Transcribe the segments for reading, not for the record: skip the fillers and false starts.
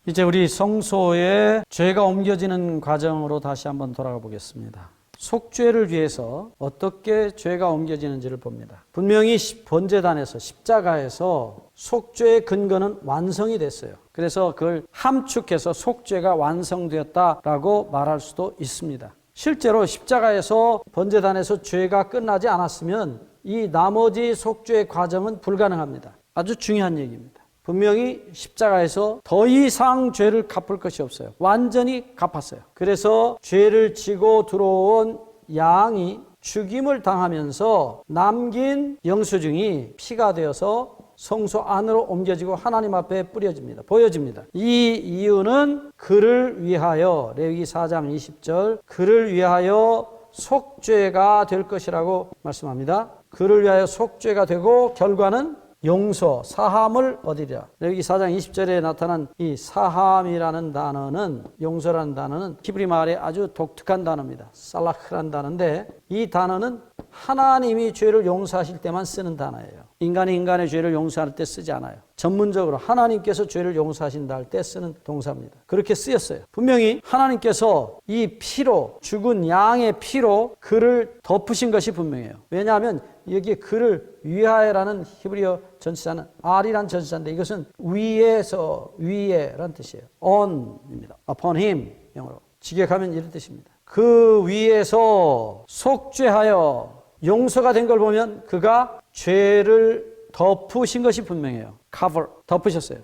이제 우리 성소에 죄가 옮겨지는 과정으로 다시 한번 돌아가 보겠습니다. 속죄를 위해서 어떻게 죄가 옮겨지는지를 봅니다. 분명히 번제단에서 십자가에서 속죄의 근거는 완성이 됐어요. 그래서 그걸 함축해서 속죄가 완성되었다라고 말할 수도 있습니다. 실제로 십자가에서 번제단에서 죄가 끝나지 않았으면 이 나머지 속죄의 과정은 불가능합니다. 아주 중요한 얘기입니다. 분명히 십자가에서 더 이상 죄를 갚을 것이 없어요. 완전히 갚았어요. 그래서 죄를 지고 들어온 양이 죽임을 당하면서 남긴 영수증이 피가 되어서 성소 안으로 옮겨지고 하나님 앞에 뿌려집니다. 보여집니다. 이 이유는 그를 위하여, 레위기 4장 20절, 그를 위하여 속죄가 될 것이라고 말씀합니다. 그를 위하여 속죄가 되고 결과는 용서, 사함을 얻으리라. 레위기 4장 20절에 나타난 이 사함이라는 단어는, 용서라는 단어는 히브리 말의 아주 독특한 단어입니다. 살라크라는 단어인데 이 단어는 하나님이 죄를 용서하실 때만 쓰는 단어예요. 인간이 인간의 죄를 용서할 때 쓰지 않아요. 전문적으로 하나님께서 죄를 용서하신다 할 때 쓰는 동사입니다. 그렇게 쓰였어요. 분명히 하나님께서 이 피로, 죽은 양의 피로 그를 덮으신 것이 분명해요. 왜냐하면 여기에 그를 위하여라는 히브리어 전치사는 R이란 전치사인데 이것은 위에서, 위에라는 뜻이에요. on입니다. upon him, 영어로. 직역하면 이런 뜻입니다. 그 위에서 속죄하여 용서가 된 걸 보면 그가 죄를 덮으신 것이 분명해요. cover, 덮으셨어요.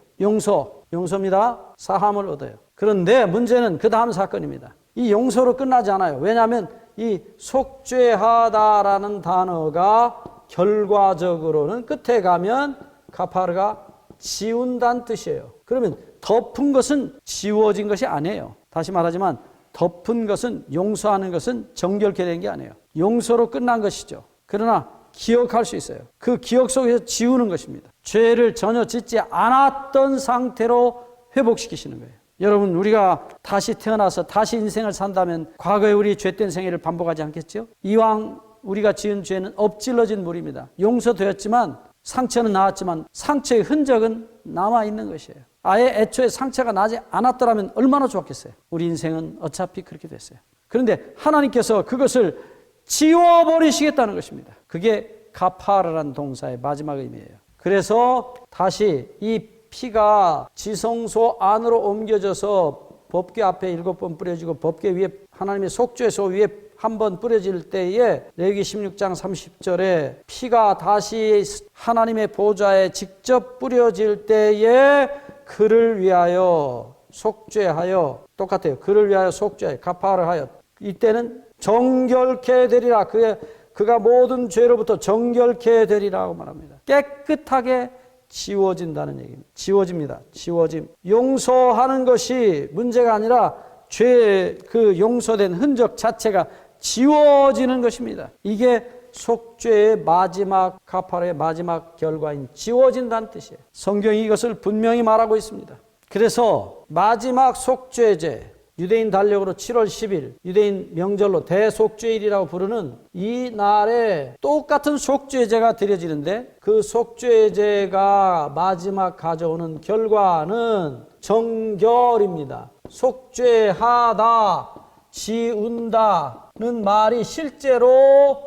용서입니다. 사함을 얻어요. 그런데 문제는 그 다음 사건입니다. 이 용서로 끝나지 않아요. 왜냐하면 이 속죄하다라는 단어가 결과적으로는 끝에 가면 카파르가 지운다는 뜻이에요. 그러면 덮은 것은 지워진 것이 아니에요. 다시 말하지만 덮은 것은, 용서하는 것은 정결케 된 게 아니에요. 용서로 끝난 것이죠. 그러나 기억할 수 있어요. 그 기억 속에서 지우는 것입니다. 죄를 전혀 짓지 않았던 상태로 회복시키시는 거예요. 여러분, 우리가 다시 태어나서 다시 인생을 산다면 과거에 우리 죄된 생애를 반복하지 않겠죠? 이왕 우리가 지은 죄는 엎질러진 물입니다. 용서되었지만 상처는 나았지만 상처의 흔적은 남아있는 것이에요. 아예 애초에 상처가 나지 않았더라면 얼마나 좋았겠어요. 우리 인생은 어차피 그렇게 됐어요. 그런데 하나님께서 그것을 지워버리시겠다는 것입니다. 그게 가파르라는 동사의 마지막 의미예요. 그래서 다시 이 피가 지성소 안으로 옮겨져서 법궤 앞에 7번 뿌려지고 법궤 위에 하나님의 속죄소 위에 한 번 뿌려질 때에 레위기 16장 30절에 피가 다시 하나님의 보좌에 직접 뿌려질 때에 그를 위하여 속죄하여, 똑같아요. 그를 위하여 속죄하여, 가파르하여, 이때는 정결케 되리라. 그가 모든 죄로부터 정결케 되리라고 말합니다. 깨끗하게 지워진다는 얘기입니다. 지워집니다. 지워짐. 용서하는 것이 문제가 아니라 죄의 그 용서된 흔적 자체가 지워지는 것입니다. 이게 속죄의 마지막, 카파르의 마지막 결과인 지워진다는 뜻이에요. 성경이 이것을 분명히 말하고 있습니다. 그래서 마지막 속죄제, 유대인 달력으로 7월 10일, 유대인 명절로 대속죄일이라고 부르는 이 날에 똑같은 속죄제가 드려지는데 그 속죄제가 마지막 가져오는 결과는 정결입니다. 속죄하다, 지운다는 말이 실제로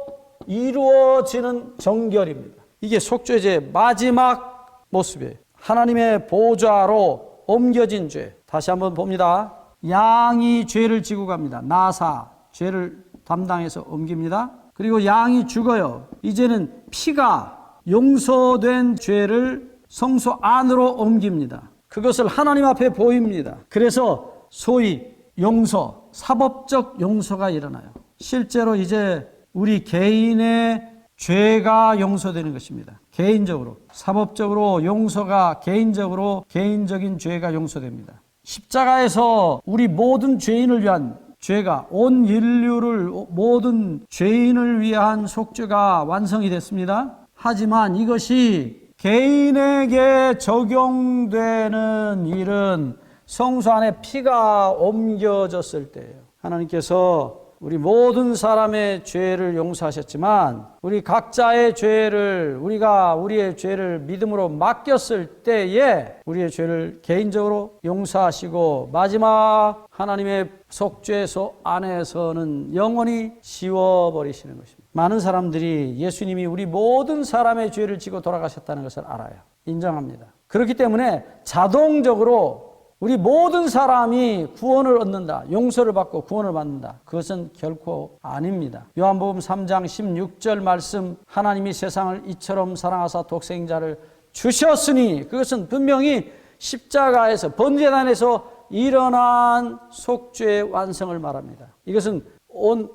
이루어지는 정결입니다. 이게 속죄제의 마지막 모습이에요. 하나님의 보좌로 옮겨진 죄. 다시 한번 봅니다. 양이 죄를 지고 갑니다. 나사, 죄를 담당해서 옮깁니다. 그리고 양이 죽어요. 이제는 피가 용서된 죄를 성소 안으로 옮깁니다. 그것을 하나님 앞에 보입니다. 그래서 소위 용서, 사법적 용서가 일어나요. 실제로 이제 우리 개인의 죄가 용서되는 것입니다. 개인적으로, 사법적으로 용서가 개인적인 죄가 용서됩니다. 십자가에서 우리 모든 죄인을 위한 죄가, 온 인류를, 모든 죄인을 위한 속죄가 완성이 됐습니다. 하지만 이것이 개인에게 적용되는 일은 성소 안에 피가 옮겨졌을 때예요. 하나님께서 우리 모든 사람의 죄를 용서하셨지만 우리 각자의 죄를 우리가 우리의 죄를 믿음으로 맡겼을 때에 우리의 죄를 개인적으로 용서하시고 마지막 하나님의 속죄소 안에서는 영원히 지워버리시는 것입니다. 많은 사람들이 예수님이 우리 모든 사람의 죄를 지고 돌아가셨다는 것을 알아요. 인정합니다. 그렇기 때문에 자동적으로 우리 모든 사람이 구원을 얻는다, 용서를 받고 구원을 받는다. 그것은 결코 아닙니다. 요한복음 3장 16절 말씀, 하나님이 세상을 이처럼 사랑하사 독생자를 주셨으니, 그것은 분명히 십자가에서 번제단에서 일어난 속죄의 완성을 말합니다. 이것은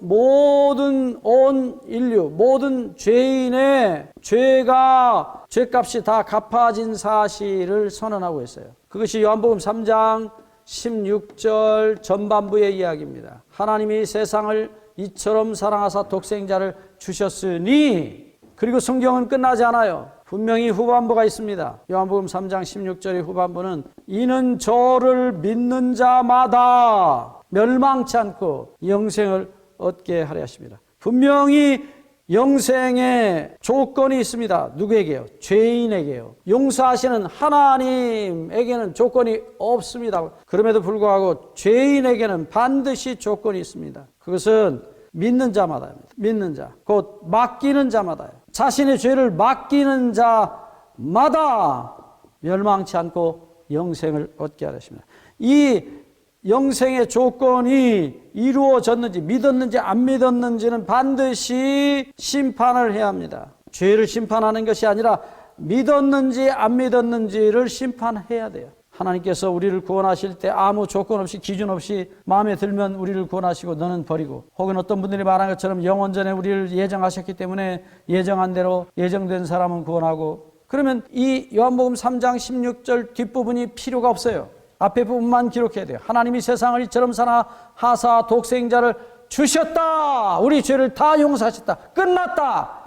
모든 인류, 모든 죄인의 죄값이 다 갚아진 사실을 선언하고 있어요. 그것이 요한복음 3장 16절 전반부의 이야기입니다. 하나님이 세상을 이처럼 사랑하사 독생자를 주셨으니, 그리고 성경은 끝나지 않아요. 분명히 후반부가 있습니다. 요한복음 3장 16절의 후반부는 이는 저를 믿는 자마다 멸망치 않고 영생을 얻게 하려 하십니다. 분명히 영생의 조건이 있습니다. 누구에게요? 죄인에게요. 용서하시는 하나님에게는 조건이 없습니다. 그럼에도 불구하고 죄인에게는 반드시 조건이 있습니다. 그것은 믿는 자마다입니다. 믿는 자, 곧 맡기는 자마다요. 자신의 죄를 맡기는 자마다 멸망치 않고 영생을 얻게 하려 하십니다. 이 영생의 조건이 이루어졌는지, 믿었는지 안 믿었는지는 반드시 심판을 해야 합니다. 죄를 심판하는 것이 아니라 믿었는지 안 믿었는지를 심판해야 돼요. 하나님께서 우리를 구원하실 때 아무 조건 없이, 기준 없이 마음에 들면 우리를 구원하시고 너는 버리고, 혹은 어떤 분들이 말한 것처럼 영원전에 우리를 예정하셨기 때문에 예정한 대로 예정된 사람은 구원하고, 그러면 이 요한복음 3장 16절 뒷부분이 필요가 없어요. 앞에 부분만 기록해야 돼요. 하나님이 세상을 이처럼 사랑하사 독생자를 주셨다. 우리 죄를 다 용서하셨다. 끝났다.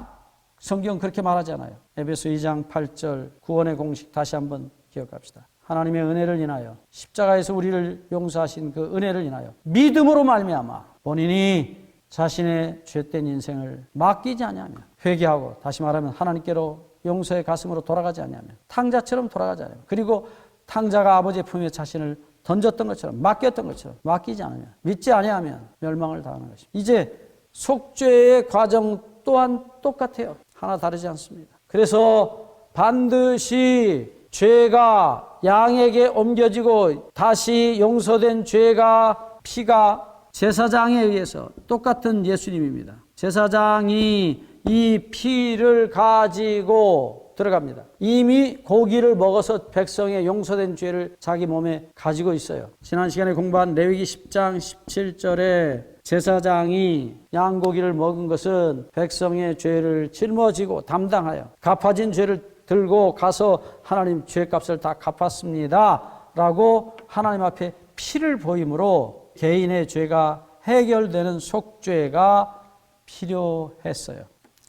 성경 그렇게 말하지 않아요. 에베소 2장 8절 구원의 공식 다시 한번 기억합시다. 하나님의 은혜를 인하여, 십자가에서 우리를 용서하신 그 은혜를 인하여 믿음으로 말미암아 본인이 자신의 죄된 인생을 맡기지 아니하며 회개하고, 다시 말하면 하나님께로 용서의 가슴으로 돌아가지 아니하며, 탕자처럼 돌아가지 아니하며, 그리고 탕자가 아버지의 품에 자신을 던졌던 것처럼, 맡겼던 것처럼 맡기지 않으면, 믿지 아니하면 멸망을 당하는 것입니다. 이제 속죄의 과정 또한 똑같아요. 하나 다르지 않습니다. 그래서 반드시 죄가 양에게 옮겨지고 다시 용서된 죄가, 피가 제사장에 의해서, 똑같은 예수님입니다. 제사장이 이 피를 가지고 들어갑니다. 이미 고기를 먹어서 백성의 용서된 죄를 자기 몸에 가지고 있어요. 지난 시간에 공부한 레위기 10장 17절에 제사장이 양고기를 먹은 것은 백성의 죄를 짊어지고 담당하여 갚아진 죄를 들고 가서 하나님 죄값을 다 갚았습니다 라고 하나님 앞에 피를 보임으로 개인의 죄가 해결되는 속죄가 필요했어요.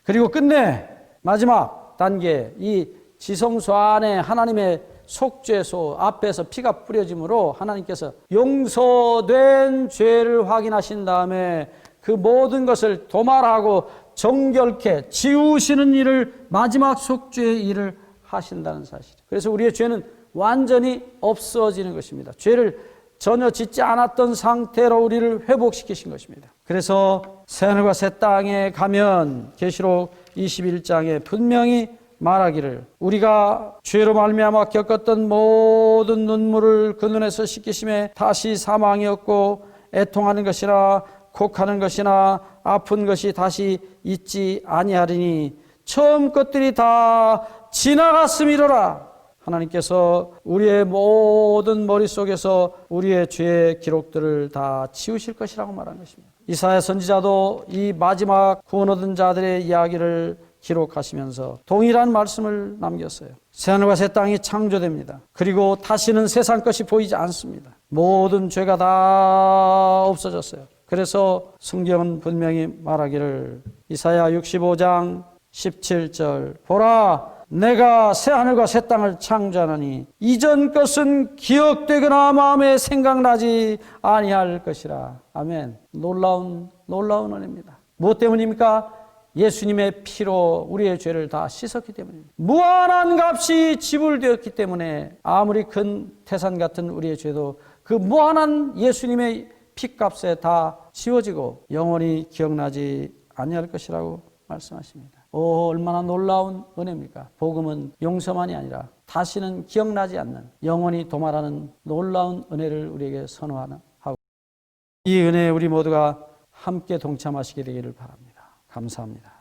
그리고 끝내 마지막 단계, 이 지성소 안에 하나님의 속죄소 앞에서 피가 뿌려짐으로 하나님께서 용서된 죄를 확인하신 다음에 그 모든 것을 도말하고 정결케 지우시는 일을, 마지막 속죄의 일을 하신다는 사실. 그래서 우리의 죄는 완전히 없어지는 것입니다. 죄를 전혀 짓지 않았던 상태로 우리를 회복시키신 것입니다. 그래서 새하늘과 새 땅에 가면 계시록 21장에 분명히 말하기를, 우리가 죄로 말미암아 겪었던 모든 눈물을 그 눈에서 씻기심에 다시 사망이 없고 애통하는 것이나 곡하는 것이나 아픈 것이 다시 있지 아니하리니 처음 것들이 다 지나갔음이로라. 하나님께서 우리의 모든 머릿속에서 우리의 죄의 기록들을 다 치우실 것이라고 말한 것입니다. 이사야 선지자도 이 마지막 구원 얻은 자들의 이야기를 기록하시면서 동일한 말씀을 남겼어요. 새하늘과 새 땅이 창조됩니다. 그리고 다시는 세상 것이 보이지 않습니다. 모든 죄가 다 없어졌어요. 그래서 성경은 분명히 말하기를, 이사야 65장 17절 보라, 내가 새하늘과 새 땅을 창조하노니 이전 것은 기억되거나 마음에 생각나지 아니할 것이라. 아멘. 놀라운 은혜입니다. 무엇 때문입니까? 예수님의 피로 우리의 죄를 다 씻었기 때문입니다. 무한한 값이 지불되었기 때문에 아무리 큰 태산 같은 우리의 죄도 그 무한한 예수님의 피값에 다 지워지고 영원히 기억나지 아니할 것이라고 말씀하십니다. 얼마나 놀라운 은혜입니까? 복음은 용서만이 아니라 다시는 기억나지 않는 영원히 도말하는 놀라운 은혜를 우리에게 선언하고 이 은혜에 우리 모두가 함께 동참하시게 되기를 바랍니다. 감사합니다.